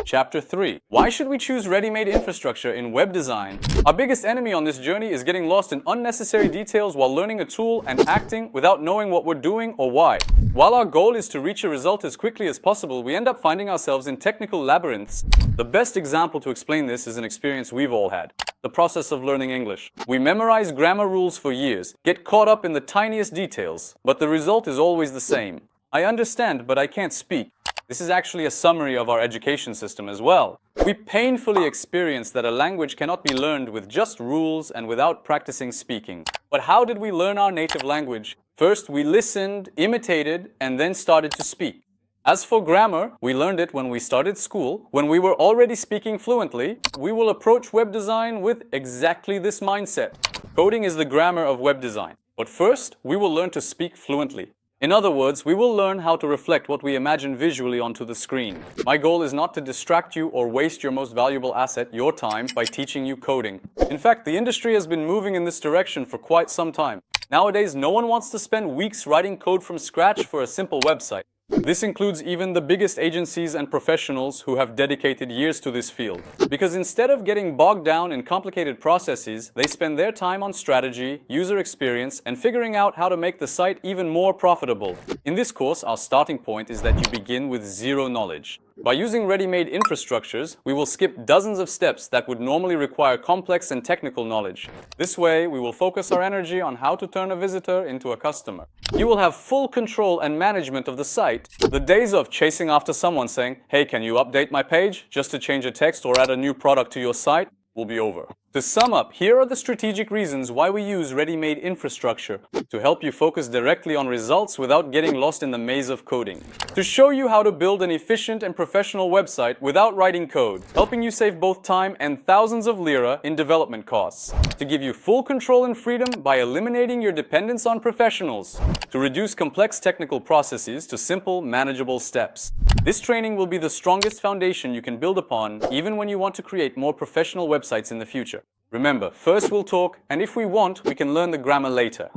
Chapter 3. Why should we choose ready-made infrastructure in web design? Our biggest enemy on this journey is getting lost in unnecessary details while learning a tool and acting without knowing what we're doing or why. While our goal is to reach a result as quickly as possible, we end up finding ourselves in technical labyrinths. The best example to explain this is an experience we've all had. The process of learning English. We memorize grammar rules for years, get caught up in the tiniest details, but the result is always the same. I understand, but I can't speak. This is actually a summary of our education system as well. We painfully experience that a language cannot be learned with just rules and without practicing speaking. But how did we learn our native language? First, we listened, imitated, and then started to speak. As for grammar, we learned it when we started school. When we were already speaking fluently, we will approach web design with exactly this mindset. Coding is the grammar of web design. But first, we will learn to speak fluently. In other words, we will learn how to reflect what we imagine visually onto the screen. My goal is not to distract you or waste your most valuable asset, your time, by teaching you coding. In fact, the industry has been moving in this direction for quite some time. Nowadays, no one wants to spend weeks writing code from scratch for a simple website. This includes even the biggest agencies and professionals who have dedicated years to this field. Because instead of getting bogged down in complicated processes, they spend their time on strategy, user experience, and figuring out how to make the site even more profitable. In this course, our starting point is that you begin with zero knowledge. By using ready-made infrastructures, we will skip dozens of steps that would normally require complex and technical knowledge. This way, we will focus our energy on how to turn a visitor into a customer. You will have full control and management of the site. The days of chasing after someone saying, "Hey, can you update my page?" just to change a text or add a new product to your site will be over. To sum up, here are the strategic reasons why we use ready-made infrastructure to help you focus directly on results without getting lost in the maze of coding. To show you how to build an efficient and professional website without writing code, helping you save both time and thousands of lira in development costs. To give you full control and freedom by eliminating your dependence on professionals. To reduce complex technical processes to simple, manageable steps. This training will be the strongest foundation you can build upon even when you want to create more professional websites in the future. Remember, first we'll talk, and if we want, we can learn the grammar later.